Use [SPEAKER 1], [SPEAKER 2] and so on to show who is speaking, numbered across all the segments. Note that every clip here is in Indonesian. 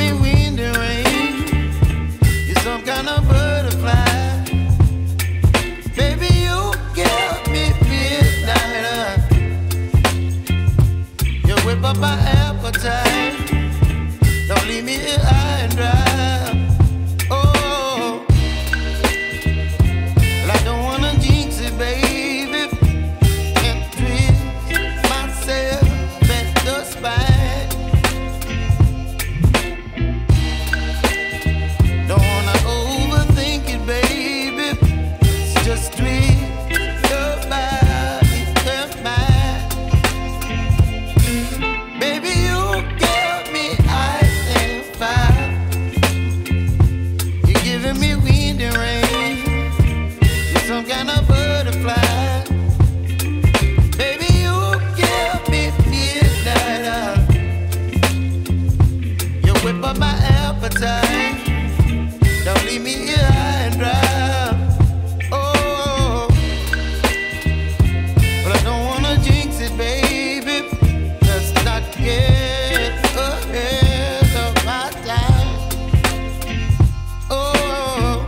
[SPEAKER 1] me wind and rain. You're some kind of butterfly. Baby, you give me midnight. You whip up my appetite. Don't leave me here high and dry. Oh, well, I don't wanna jinx it, baby. Can't twist myself at the spine. Don't wanna overthink it, baby. It's just twist your body and mine. Baby, you give me ice and fire. You're giving me wind and rain. You're some kind of butterfly. Baby, you give me midnight. You whip up my appetite. Don't leave me here high and dry. Oh, but I don't wanna jinx it, baby. Let's not get ahead of my time. Oh,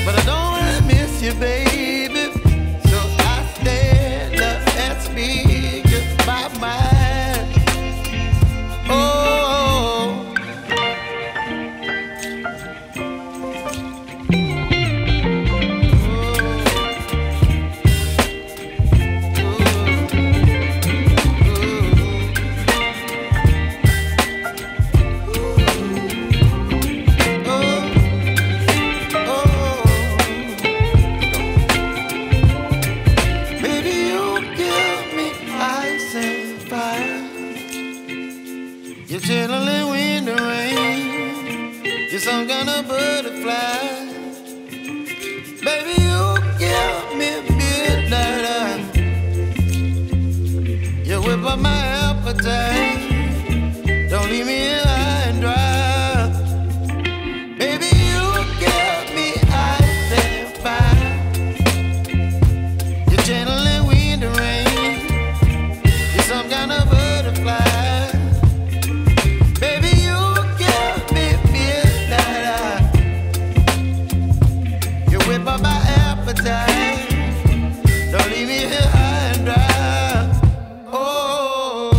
[SPEAKER 1] but I don't wanna miss you, baby. So I stand up and speak my mind. Oh. Baby, you give me ice and fire. You're chilling wind and rain. You're some kind of butterfly. Baby, you give me midnight. You whip up my appetite. Don't leave me here high and dry. Baby, you give me ice and fire. You're channeling wind and rain. You're some kind of butterfly. Baby, you give me midnight. You whip up my appetite. Don't leave me here high and dry. Oh,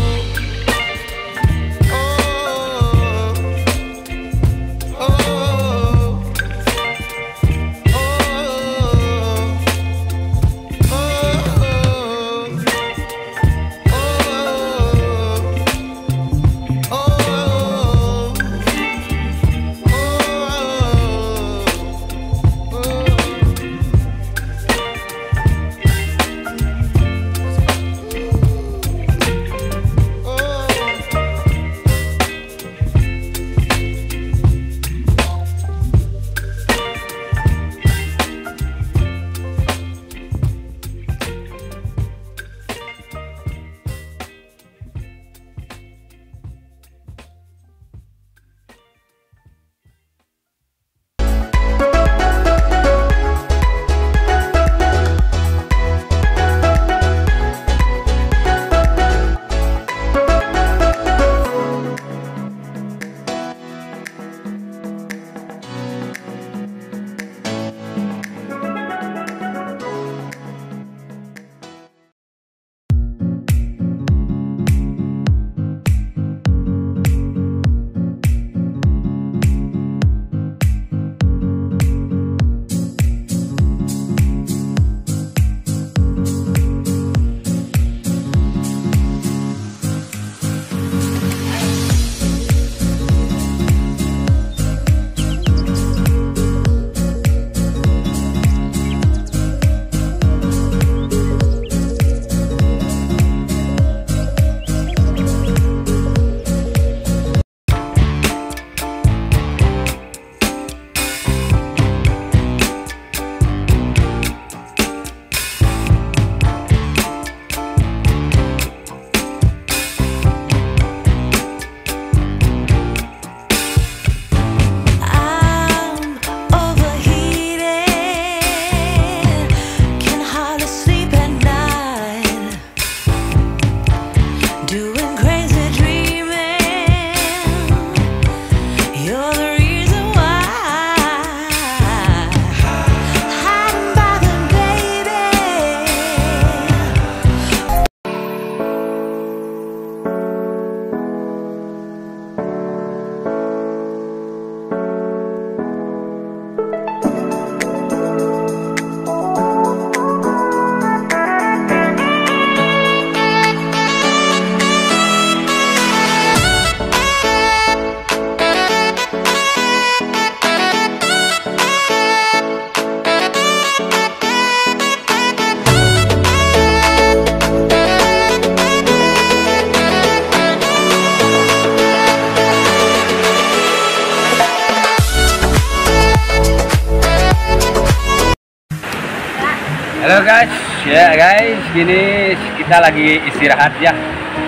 [SPEAKER 2] guys, gini kita lagi istirahat ya,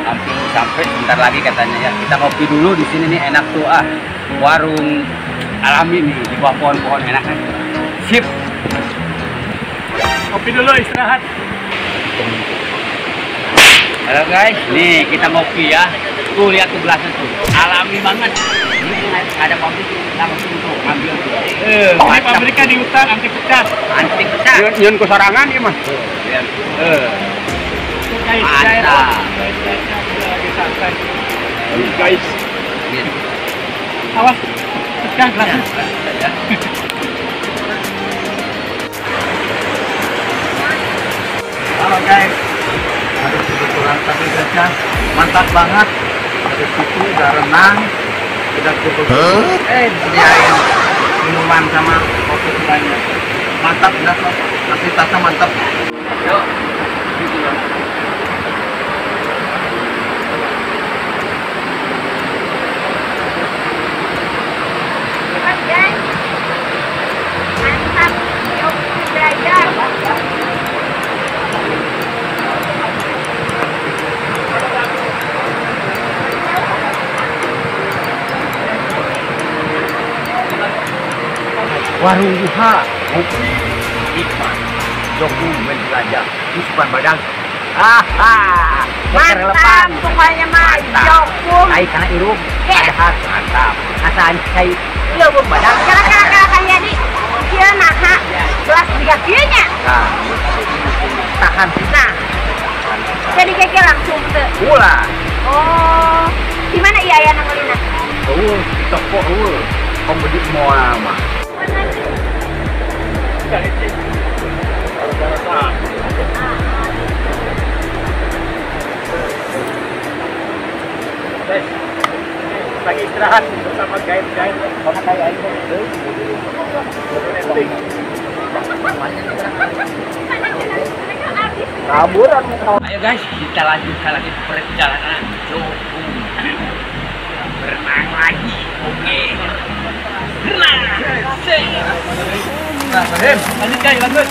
[SPEAKER 2] hampir sampai, sebentar lagi katanya ya. Kita ngopi dulu di sini nih, enak tuh warung alami nih di bawah pohon-pohon, enak kan? Sip.
[SPEAKER 3] Kopi dulu, istirahat.
[SPEAKER 2] Halo guys, nih kita ngopi ya. Tuh lihat tuh gelasnya tuh, alami banget. Ini ada pabrik langsung tuh ambil tuh.
[SPEAKER 3] Ini pabriknya di hutan, anti pecah.
[SPEAKER 2] Anti pecah.
[SPEAKER 4] Nyun ku sorangan ya mas.
[SPEAKER 2] Mantap.
[SPEAKER 3] Lagi santai.
[SPEAKER 4] Guys,
[SPEAKER 3] Awas, pecah gelasnya.
[SPEAKER 2] Halo guys, ada kebetulan tadi saja mantap banget. Dari situ udah renang, udah cukup. Disediain minuman sama kopi banyak. Mantap, udah fasilitasnya mantap. Yuk, gitu loh.
[SPEAKER 5] Mantap, yuk belajar.
[SPEAKER 2] Warung Duha, kopi, ikan, joku, menjelajah, isupan badan.
[SPEAKER 5] Mantap, pokoknya mah jokum.
[SPEAKER 2] Ay, karena irum, ada khas, mantap. Asaan saya, iya bung badan.
[SPEAKER 5] Kira-kira kayak di kia naha gelas tiga kianya.
[SPEAKER 2] Nah, tahan
[SPEAKER 5] Nah, jadi kayak langsung ke.
[SPEAKER 2] pula.
[SPEAKER 5] Oh, di mana iya ya nangolina?
[SPEAKER 2] Di toko, kompeti semua mah.
[SPEAKER 3] Lagi istirahat bersama guide-guide.
[SPEAKER 2] Mana kayak ini? Kaburan. Ayo guys, kita lanjutkan lagi perjalanan. Berenang lagi. Oke. Berenang.
[SPEAKER 3] Lanjut guys, lanjut.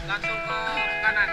[SPEAKER 2] Langsung ke kanan.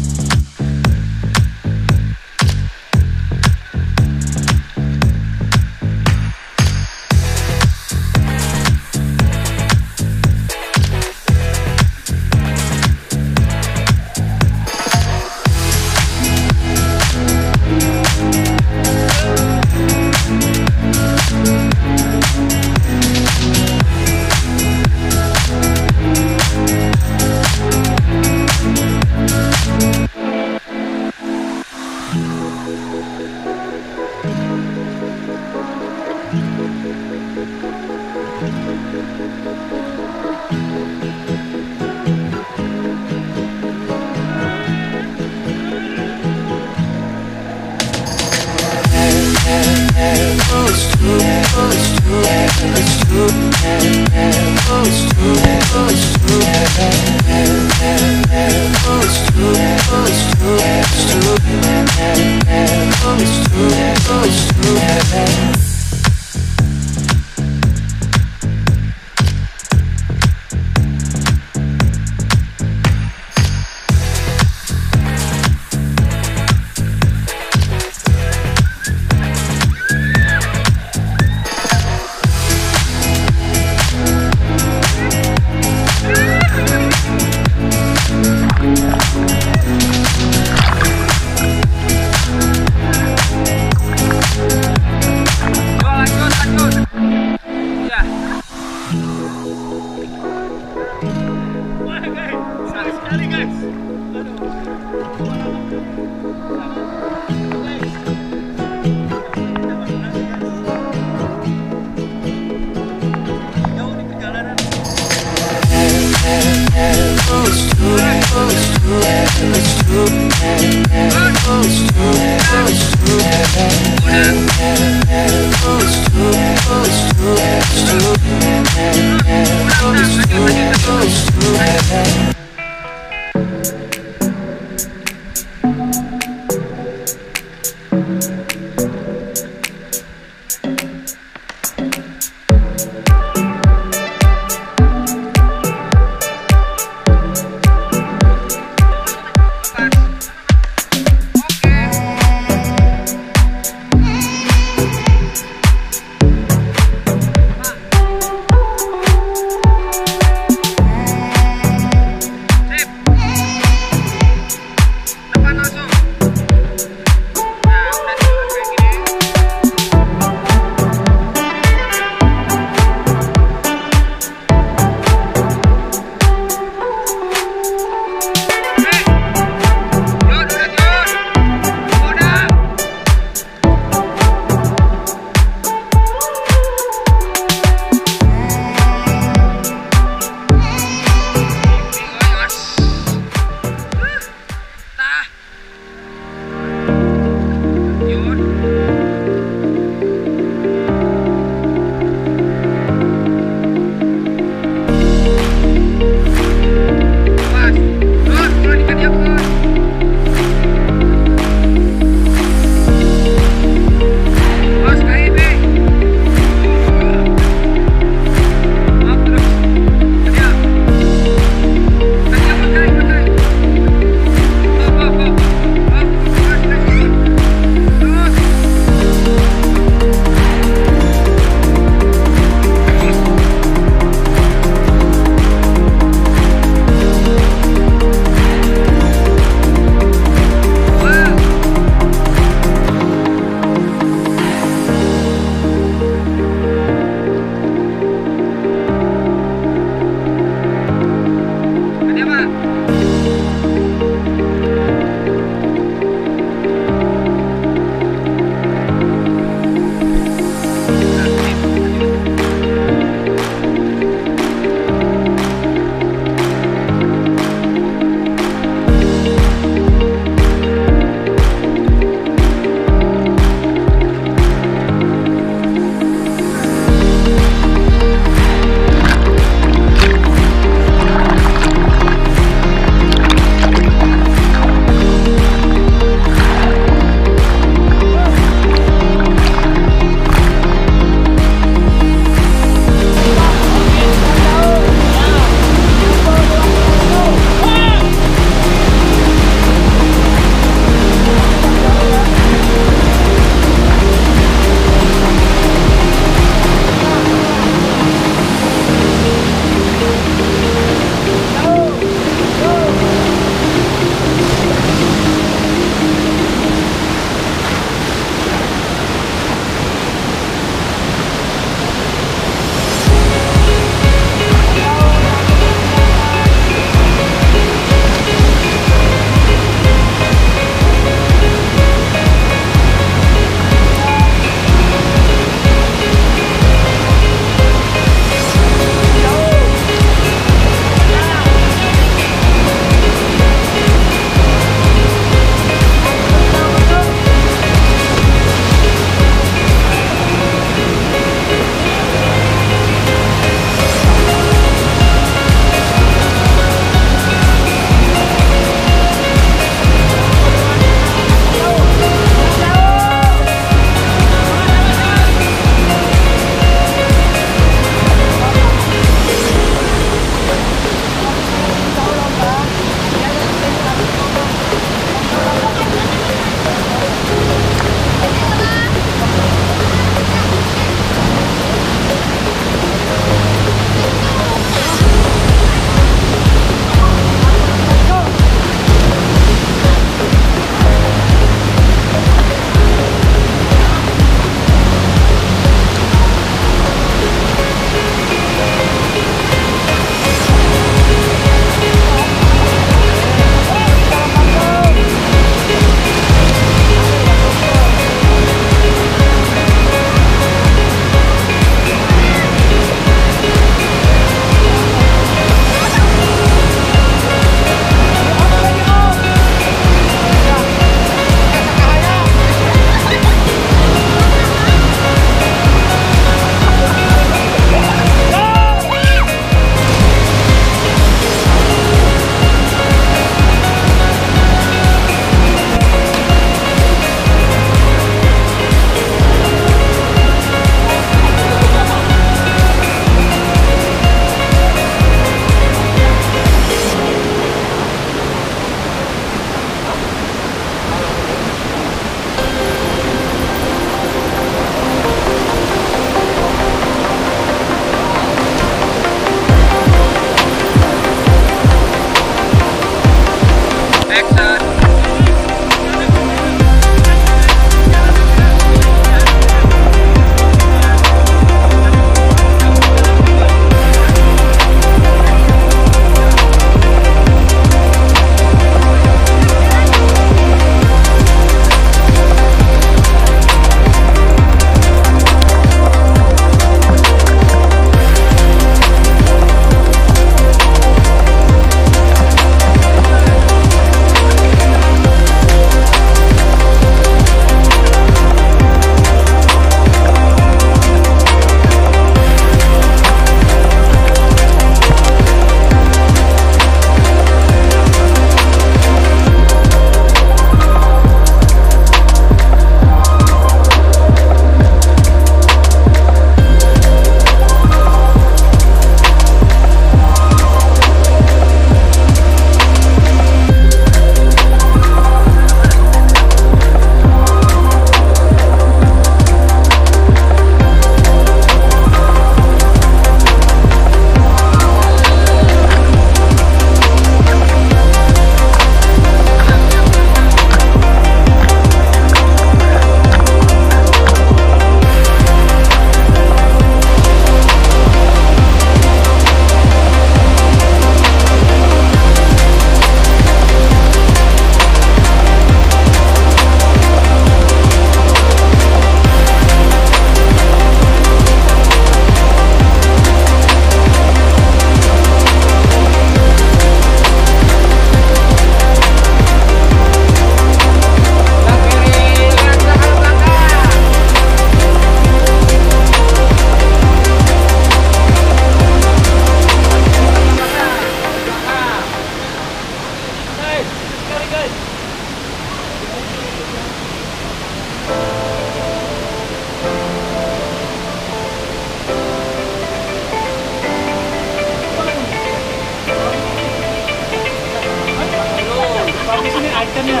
[SPEAKER 3] itemnya.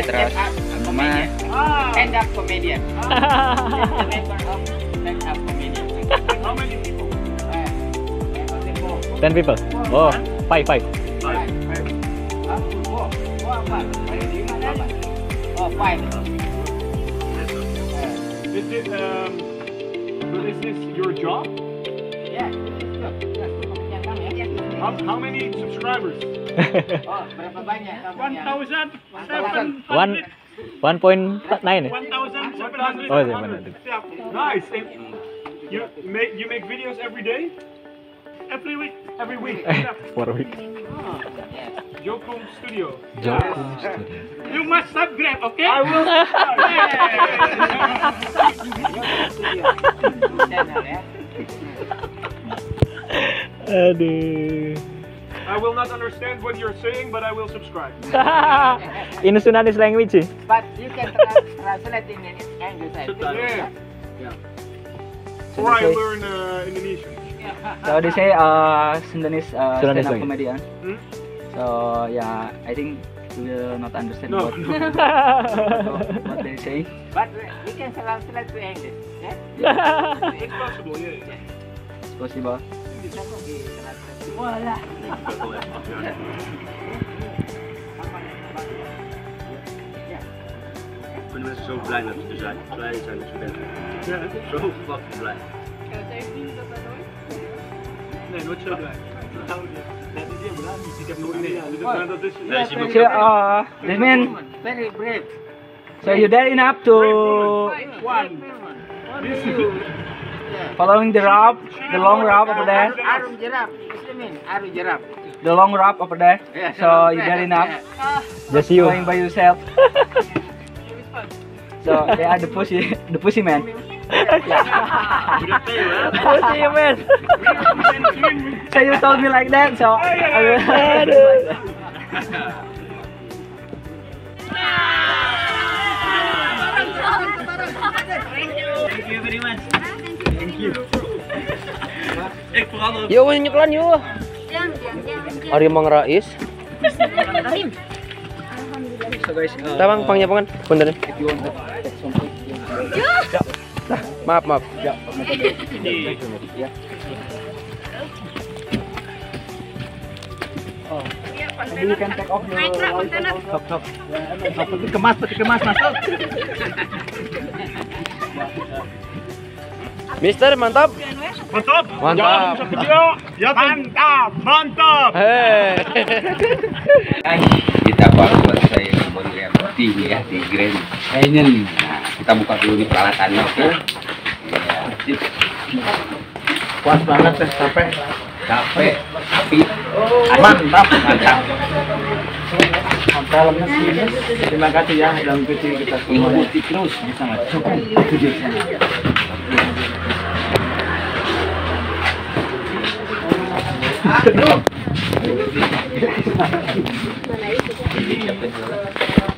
[SPEAKER 2] terus sama
[SPEAKER 3] Stand up comedian. Member of stand up comedian. How many people?
[SPEAKER 6] 10 people. Oh, 5.
[SPEAKER 3] Oh, 5.
[SPEAKER 4] Is this your job?
[SPEAKER 3] Yeah,
[SPEAKER 4] How many subscribers?
[SPEAKER 3] Oh, berapa banyak?
[SPEAKER 4] 1,700.
[SPEAKER 6] 1.9.
[SPEAKER 4] 1,700.
[SPEAKER 6] Oh, iya, benar.
[SPEAKER 4] Nice. And you make videos every day? Every week. Every week.
[SPEAKER 6] For a week.
[SPEAKER 4] Jokum Studio.
[SPEAKER 3] You must subscribe, okay?
[SPEAKER 4] I will.
[SPEAKER 3] Channel ya.
[SPEAKER 6] Aduh.
[SPEAKER 4] I will not understand what you're saying, but I will subscribe.
[SPEAKER 6] In Sundanese language.
[SPEAKER 3] But you can translate in English. I think.
[SPEAKER 4] Yeah. Or I learn Indonesian.
[SPEAKER 2] So they say Sundanese
[SPEAKER 6] Sundanese
[SPEAKER 2] stand-up
[SPEAKER 6] language.
[SPEAKER 2] comedian.
[SPEAKER 4] Hmm?
[SPEAKER 2] So yeah, I think you will not understand
[SPEAKER 4] No.
[SPEAKER 2] what they say.
[SPEAKER 3] But you can translate to English. Yeah?
[SPEAKER 4] It's possible, yeah.
[SPEAKER 2] It's possible.
[SPEAKER 3] Bisa kok di-translate. Wala.
[SPEAKER 7] When we're so blind dat we zijn, klein zijn als studenten. Zo fucking blind.
[SPEAKER 4] Nee, nooit zo blij. Ik heb nooit nee. Dat is
[SPEAKER 7] Nee, zie
[SPEAKER 2] So this means
[SPEAKER 3] Very brave.
[SPEAKER 2] so you dare enough to following the rope, the long rope over there,
[SPEAKER 3] Arum jeram. Muslimin, arum jeram.
[SPEAKER 2] the long rope over there.
[SPEAKER 3] Yeah,
[SPEAKER 2] So you dare enough
[SPEAKER 6] Just you.
[SPEAKER 2] going by yourself. So they are the pussy man.
[SPEAKER 6] Pussy man.
[SPEAKER 2] So you told me like that, so I will.
[SPEAKER 8] Yuk, nyeklan yuk. Ari Mang Rais.
[SPEAKER 2] So guys,
[SPEAKER 8] Tabang pangnya punten.
[SPEAKER 2] if you want to take something,
[SPEAKER 8] Maaf, maaf.
[SPEAKER 2] yeah. Maybe you can take off your top. Dikemas masuk.
[SPEAKER 8] Mister, mantap.
[SPEAKER 4] Mantap.
[SPEAKER 8] Mantap.
[SPEAKER 4] Mantap.
[SPEAKER 8] Hei.
[SPEAKER 7] Kita baru selesai membeli roti ya di Grand Canyon. Nah, kita buka dulu di peralatannya, oke? Ya,
[SPEAKER 2] Puas banget deh, capek.
[SPEAKER 7] tapi
[SPEAKER 2] Mantap.
[SPEAKER 7] mantap.
[SPEAKER 2] Dalamnya sini. Terima kasih ya yang kecil kita semua.
[SPEAKER 7] Ikuti terus, sangat cukup. Itu dia sana.
[SPEAKER 5] Mana itu?